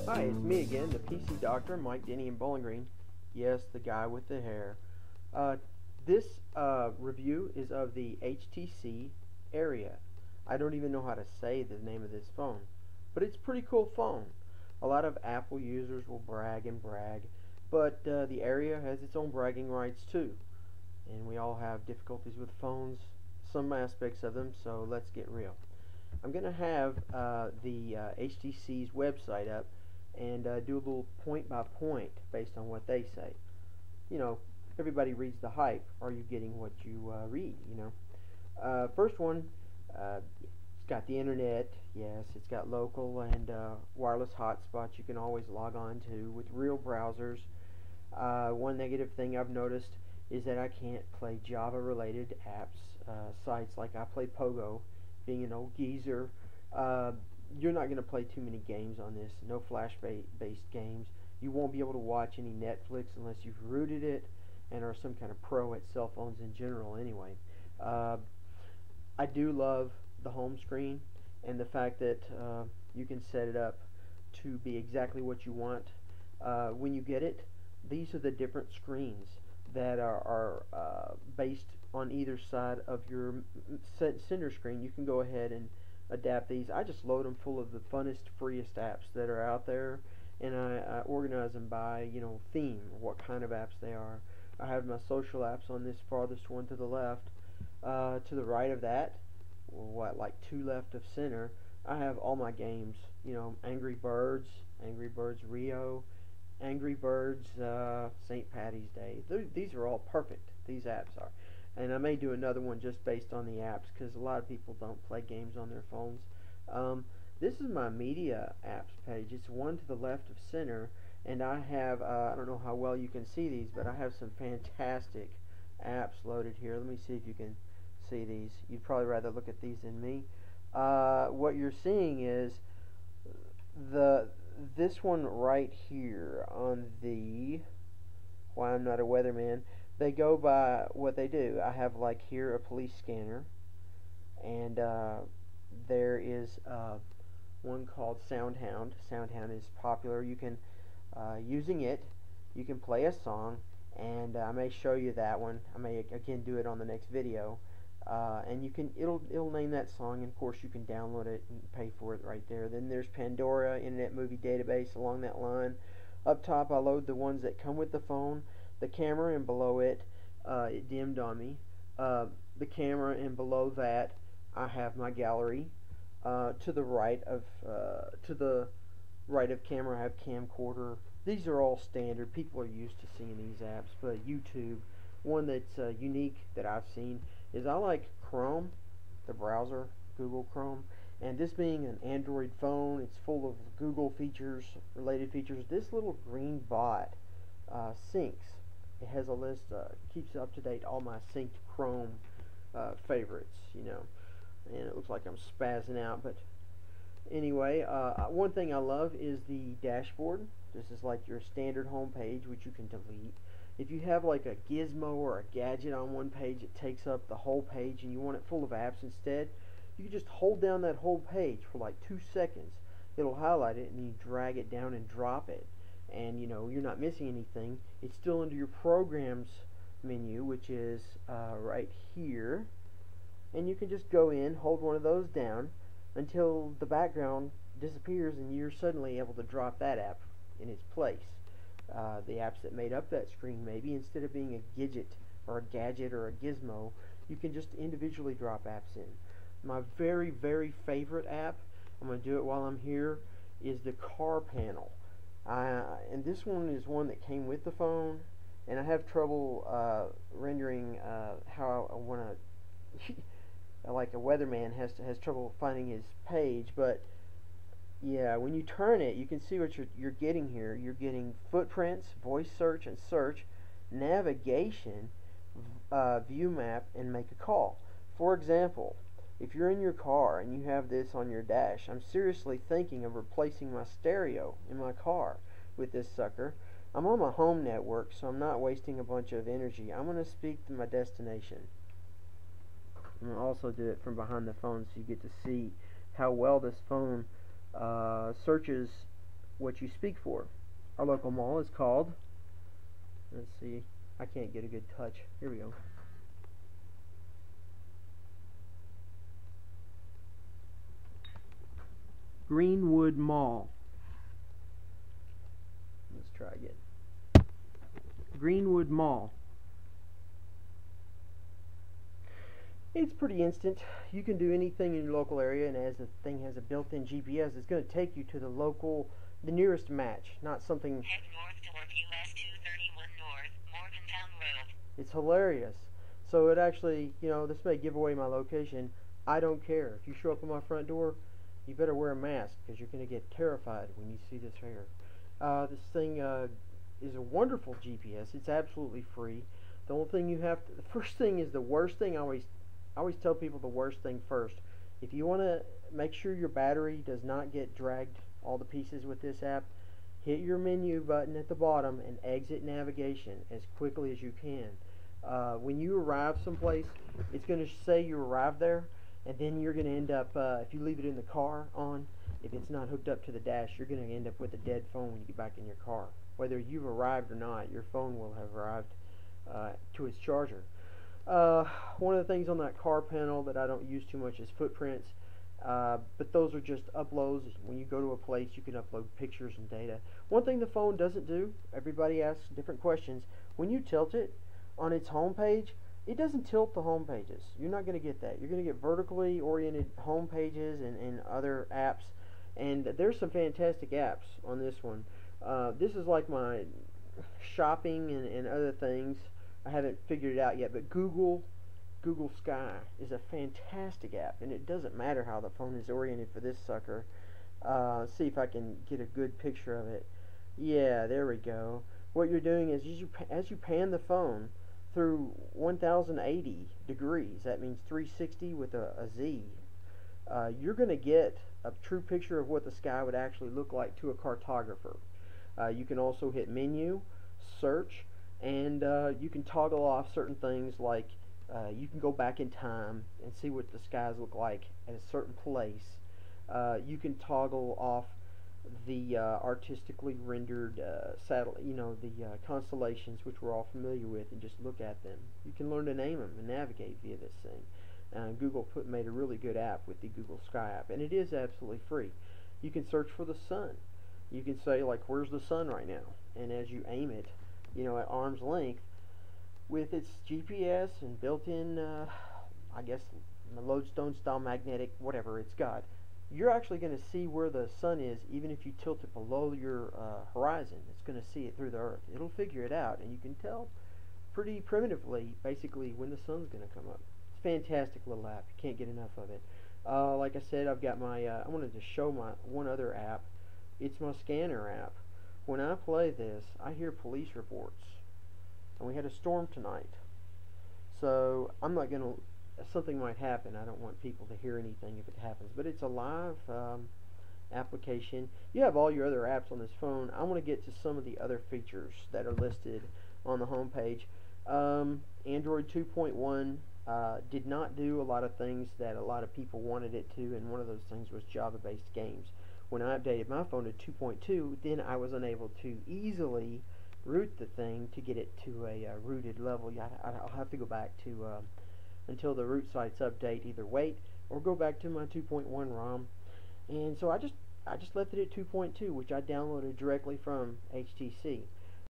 Hi, it's me again, the PC Doctor, Mike Denny in Bowling Green. Yes, the guy with the hair. Uh, this review is of the HTC Area. I don't even know how to say the name of this phone, but it's a pretty cool phone. A lot of Apple users will brag and brag, but the Area has its own bragging rights too. And we all have difficulties with phones, some aspects of them, so let's get real. I'm going to have the HTC's website up and do a little point by point based on what they say. You know, everybody reads the hype. Are you getting what you read? First one, it's got the internet. Yes, it's got local and wireless hotspots you can always log on to with real browsers. One negative thing I've noticed is that I can't play Java-related apps, sites like I play Pogo, being an old geezer. Uh, you're not going to play too many games on this. No flash-based games. You won't be able to watch any Netflix unless you've rooted it and are some kind of pro at cell phones in general anyway. Uh, I do love the home screen and the fact that you can set it up to be exactly what you want. When you get it, these are the different screens that are based on either side of your center screen. You can go ahead and adapt these. I just load them full of the funnest, freest apps that are out there, and I organize them by theme, what kind of apps they are. I have my social apps on this farthest one to the left. To the right of that, like two left of center, I have all my games. Angry Birds, Angry Birds Rio, Angry Birds St. Patty's Day. These are all perfect. These apps are. And I may do another one just based on the apps because a lot of people don't play games on their phones. Um, this is my media apps page. It's one to the left of center, and I have, I don't know how well you can see these, but I have some fantastic apps loaded here. Let me see if you can see these. You'd probably rather look at these than me. What you're seeing is the this one right here on the why I'm not a weatherman. They go by what they do. I have like here a police scanner, and there is one called SoundHound. SoundHound is popular. You can using it, you can play a song, and I may show you that one. I may again do it on the next video. And you can it'll name that song, and of course you can download it and pay for it right there. Then there's Pandora, Internet Movie Database along that line. Up top I load the ones that come with the phone, the camera, and below it, it dimmed on me. The camera, and below that I have my gallery. To the right of camera I have camcorder. These are all standard. People are used to seeing these apps, but YouTube, one that's unique that I've seen is I like Chrome, the browser, Google Chrome, and this being an Android phone, it's full of Google features, related features. This little green bot syncs. It has a list, keeps up to date all my synced Chrome favorites, and it looks like I'm spazzing out, but anyway, one thing I love is the dashboard. This is like your standard home page, which you can delete. If you have like a gizmo or a gadget on one page, it takes up the whole page, and you want it full of apps instead, you can just hold down that whole page for like 2 seconds. It'll highlight it, and you drag it down and drop it. And you're not missing anything. It's still under your programs menu, which is right here. And you can just go in, hold one of those down until the background disappears, and you're suddenly able to drop that app in its place. The apps that made up that screen, maybe instead of being a gadget or a gizmo, you can just individually drop apps in. My very, very favorite app, I'm going to do it while I'm here, is the car panel. And this one is one that came with the phone, and I have trouble rendering how I want to like a weatherman has trouble finding his page, but yeah, when you turn it, you can see what you're getting here. You're getting footprints, voice search and search, navigation, view map, and make a call. For example, if you're in your car and you have this on your dash, I'm seriously thinking of replacing my stereo in my car with this sucker. I'm on my home network, so I'm not wasting a bunch of energy. I'm going to speak to my destination. I'm going to also do it from behind the phone so you get to see how well this phone searches what you speak for. Our local mall is called, let's see, I can't get a good touch. Here we go. Greenwood Mall. Let's try again. Greenwood Mall. It's pretty instant. You can do anything in your local area, and as the thing has a built-in GPS, it's going to take you to the nearest match, not something. Head north toward US 231 North, Morgantown Road. It's hilarious. So it actually, this may give away my location. I don't care. If you show up at my front door, you better wear a mask because you're going to get terrified when you see this here. This thing is a wonderful GPS. It's absolutely free. The only thing the first thing is the worst thing. I always tell people the worst thing first. If you want to make sure your battery does not get dragged all the pieces with this app, hit your menu button at the bottom and exit navigation as quickly as you can. When you arrive someplace, it's going to say you arrived there, and then you're going to end up, if you leave it in the car on, if it's not hooked up to the dash, you're going to end up with a dead phone when you get back in your car. Whether you've arrived or not, your phone will have arrived to its charger. One of the things on that car panel that I don't use too much is footprints, but those are just uploads. When you go to a place, you can upload pictures and data. One thing the phone doesn't do, everybody asks different questions, when you tilt it on its home page, it doesn't tilt the home pages. You're not going to get that. You're going to get vertically oriented home pages and other apps, and there's some fantastic apps on this one. This is like my shopping and other things. I haven't figured it out yet, but Google Sky is a fantastic app, and it doesn't matter how the phone is oriented for this sucker. See if I can get a good picture of it. Yeah, there we go. What you're doing is as you pan the phone through 1080 degrees, that means 360 with a Z, you're going to get a true picture of what the sky would actually look like to a cartographer. You can also hit menu, search, and you can toggle off certain things like you can go back in time and see what the skies look like at a certain place. You can toggle off the artistically rendered satellite, the constellations, which we're all familiar with, and just look at them. You can learn to name them and navigate via this thing. Google made a really good app with the Google Sky app, and it is absolutely free. You can search for the sun. You can say, like, where's the sun right now? And as you aim it, at arm's length, with its GPS and built-in, I guess, lodestone style magnetic, whatever it's got, you're actually going to see where the sun is even if you tilt it below your horizon. It's going to see it through the earth. It'll figure it out, and you can tell pretty primitively, basically, when the sun's going to come up. It's a fantastic little app. You can't get enough of it. Like I said, I've got my, I wanted to show my one other app. It's my scanner app. When I play this, I hear police reports. And we had a storm tonight. So I'm not going to, something might happen. I don't want people to hear anything if it happens. But it's a live application. You have all your other apps on this phone. I want to get to some of the other features that are listed on the home page. Android 2.1 did not do a lot of things that a lot of people wanted it to, and one of those things was Java-based games. When I updated my phone to 2.2, then I was unable to easily root the thing to get it to a rooted level. I'll have to go back to until the root sites update, either wait or go back to my 2.1 ROM. And so I just left it at 2.2, which I downloaded directly from HTC.